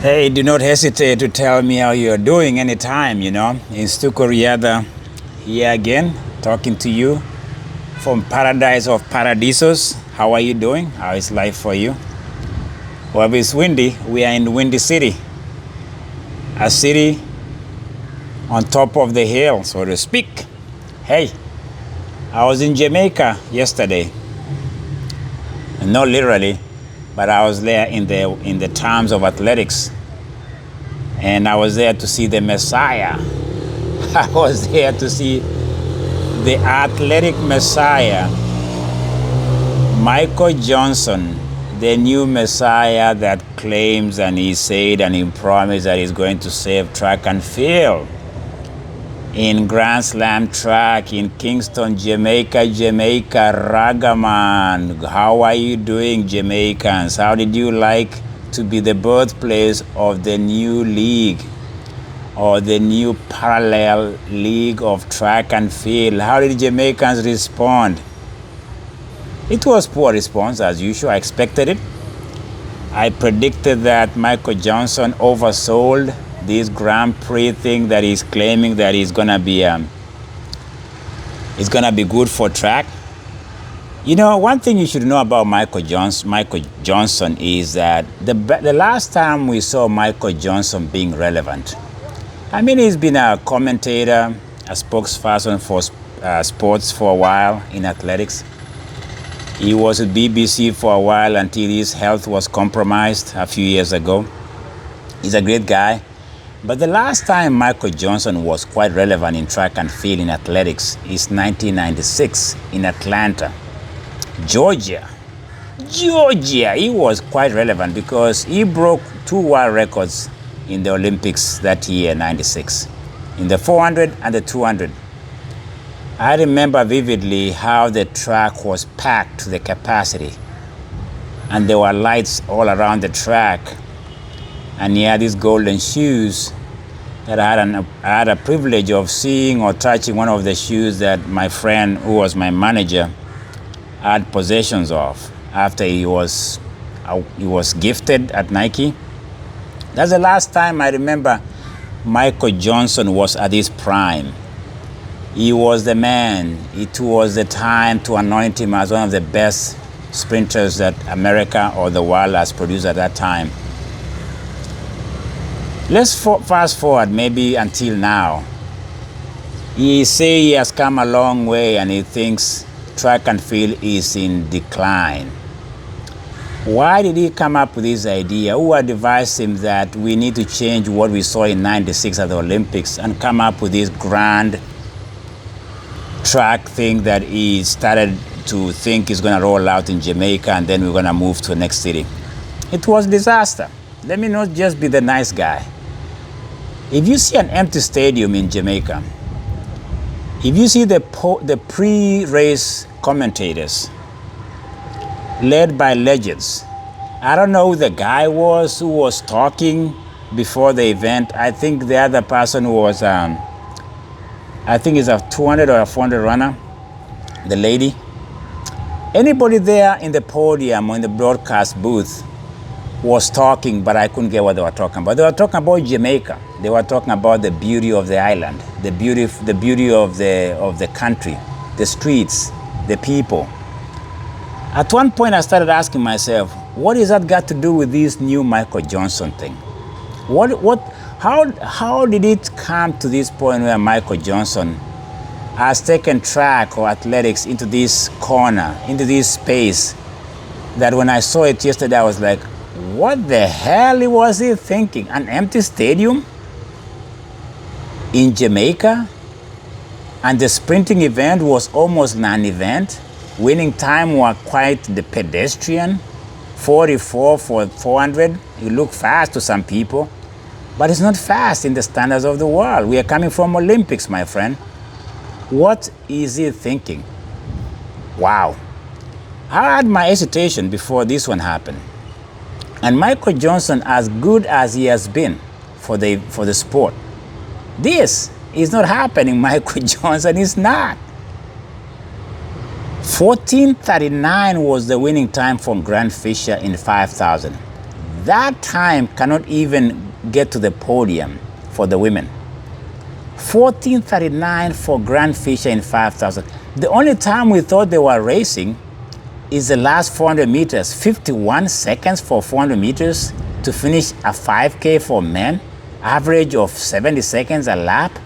Hey, do not hesitate to tell me how you're doing anytime, It's Tuko Riada here again, talking to you from Paradise of Paradisos. How are you doing? How is life for you? Well, it's windy. We are in Windy City, a city on top of the hill, so to speak. Hey, I was in Jamaica yesterday. Not literally, but I was there in the terms of athletics. And I was there to see the Messiah. I was there to see the athletic Messiah, Michael Johnson, the new Messiah that claims and he said and he promised that he's going to save track and field in Grand Slam track in Kingston, Jamaica, Ragaman. How are you doing, Jamaicans? How did you like to be the birthplace of the new league or the new parallel league of track and field? How did Jamaicans respond? It was poor response as usual. I expected it. I predicted that Michael Johnson oversold this Grand Prix thing that he's claiming that it's gonna be good for track. One thing you should know about Michael Johnson is that the last time we saw Michael Johnson being relevant, he's been a commentator, a spokesperson for sports for a while in athletics. He was at BBC for a while until his health was compromised a few years ago. He's a great guy. But the last time Michael Johnson was quite relevant in track and field in athletics is 1996 in Atlanta, Georgia. He was quite relevant because he broke 2 world records in the Olympics that year, 96, in the 400 and the 200. I remember vividly how the track was packed to the capacity and there were lights all around the track. And he had these golden shoes that I had a privilege of seeing or touching one of the shoes that my friend, who was my manager, had possessions of after he was gifted at Nike. That's the last time I remember Michael Johnson was at his prime. He was the man. It was the time to anoint him as one of the best sprinters that America or the world has produced at that time. Let's fast forward maybe until now. He say he has come a long way and he thinks track and field is in decline. Why did he come up with this idea? Who advised him that we need to change what we saw in 96 at the Olympics and come up with this grand track thing that he started to think is going to roll out in Jamaica and then we're going to move to the next city? It was a disaster. Let me not just be the nice guy. If you see an empty stadium in Jamaica, if you see the pre-race commentators led by legends, I don't know who the guy was who was talking before the event. I think the other person who was, I think is a 200 or a 400 runner, the lady. Anybody there in the podium or in the broadcast booth was talking, but I couldn't get what they were talking about. They were talking about Jamaica. They were talking about the beauty of the island, the beauty of the country, the streets, the people. At one point, I started asking myself, what has that got to do with this new Michael Johnson thing? How did it come to this point where Michael Johnson has taken track or athletics into this corner, into this space, that when I saw it yesterday, I was like, what the hell was he thinking? An empty stadium in Jamaica? And the sprinting event was almost non-event. Winning time were quite the pedestrian. 44 for 400. It looked fast to some people, but it's not fast in the standards of the world. We are coming from Olympics, my friend. What is he thinking? Wow. I had my hesitation before this one happened. And Michael Johnson, as good as he has been for the sport, this is not happening. Michael Johnson is not. 14:39 was the winning time from Grant Fisher in 5,000. That time cannot even get to the podium for the women. 14:39 for Grant Fisher in 5,000. The only time we thought they were racing is the last 400 meters. 51 seconds for 400 meters to finish a 5K for men, average of 70 seconds a lap.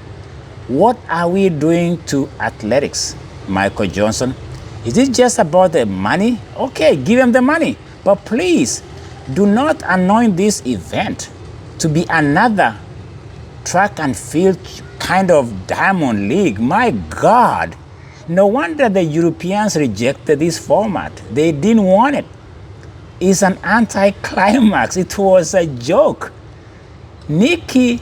What are we doing to athletics, Michael Johnson? Is it just about the money? Okay, give them the money. But please, do not anoint this event to be another track and field kind of diamond league. My God. No wonder the Europeans rejected this format. They didn't want it. It's an anticlimax. It was a joke. Nikki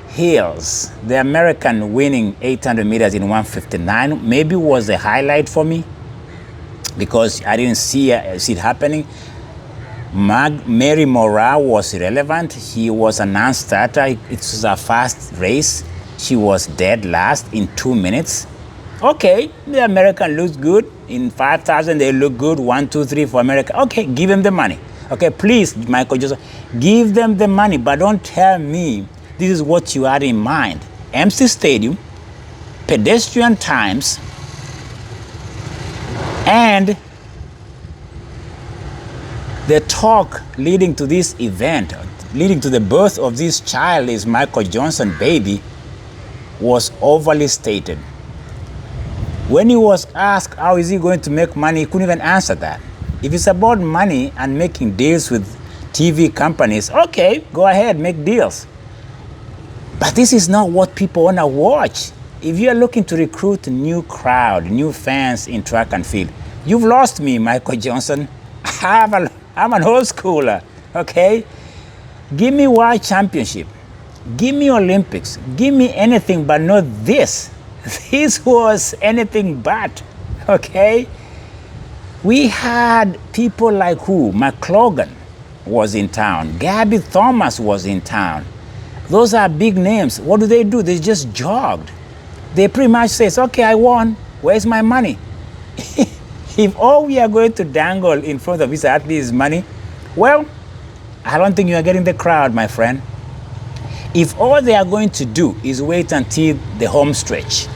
Hills, the American winning 800 meters in 1:59, maybe was the highlight for me because I didn't see it happening. Mary Morale was irrelevant. He was a non-starter. It was a fast race. She was dead last in 2 minutes. Okay, the American looks good. In 5,000, they look good. 1, 2, 3 for America. Okay, give them the money. Okay, please, Michael Joseph, give them the money, but don't tell me this is what you had in mind. MC Stadium, pedestrian times, and the talk leading to this event, leading to the birth of this child, is Michael Johnson baby, was overly stated. When he was asked how is he going to make money, he couldn't even answer that. If it's about money and making deals with TV companies, okay, go ahead, make deals. But this is not what people want to watch. If you're looking to recruit a new crowd, new fans in track and field, you've lost me, Michael Johnson. I'm an old schooler, okay? Give me World Championship. Give me Olympics. Give me anything but not this. This was anything but, okay? We had people like who? McLaughlin was in town. Gabby Thomas was in town. Those are big names. What do? They just jogged. They pretty much says, okay, I won. Where's my money? If all we are going to dangle in front of these athletes is money, well, I don't think you are getting the crowd, my friend. If all they are going to do is wait until the home stretch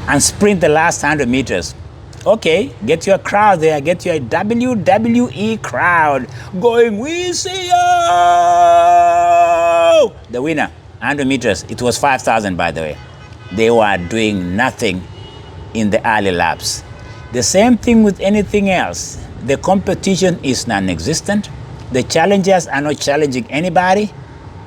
and sprint the last 100 meters, okay, get your crowd there, get your WWE crowd going, we see you! The winner, 100 meters, it was 5,000 by the way. They were doing nothing in the early laps. The same thing with anything else. The competition is non-existent. The challengers are not challenging anybody.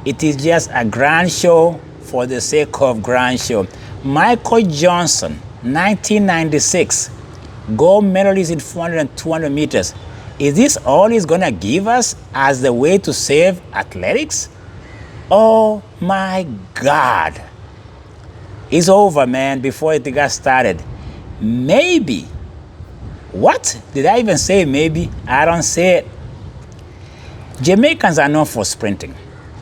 It is just a grand show for the sake of grand show. Michael Johnson, 1996, gold medalist in 400 and 200 meters. Is this all he's gonna give us as the way to save athletics? Oh my God. It's over, man, before it got started. Maybe. What? Did I even say maybe? I don't say it. Jamaicans are known for sprinting.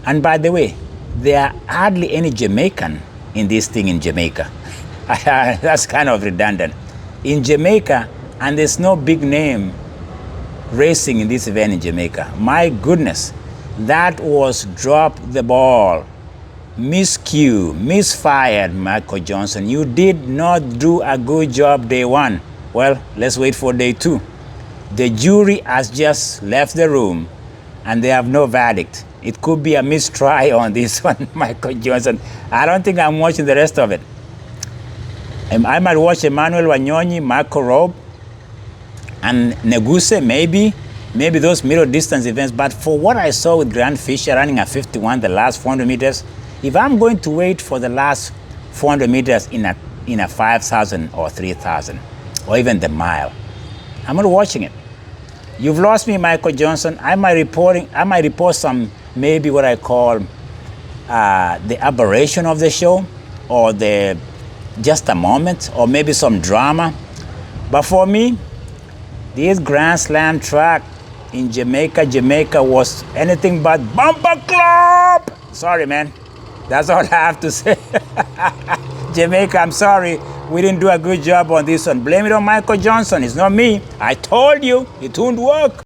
And by the way, there are hardly any Jamaican in this thing in Jamaica. That's kind of redundant. In Jamaica, and there's no big name racing in this event in Jamaica. My goodness, that was drop the ball. Miscue, misfired, Michael Johnson. You did not do a good job day one. Well, let's wait for day two. The jury has just left the room and they have no verdict. It could be a mistry on this one, Michael Johnson. I don't think I'm watching the rest of it. I might watch Emmanuel Wanyonyi, Marco Robe, and Neguse, maybe those middle distance events. But for what I saw with Grant Fisher running at 51, the last 400 meters, if I'm going to wait for the last 400 meters in a 5,000 or 3,000, or even the mile, I'm not watching it. You've lost me, Michael Johnson. I might report some, maybe what I call the aberration of the show, or just a moment, or maybe some drama. But for me, this Grand Slam track in Jamaica was anything but bumper club. Sorry, man. That's all I have to say. Jamaica, I'm sorry. We didn't do a good job on this one. Blame it on Michael Johnson. It's not me. I told you it won't work.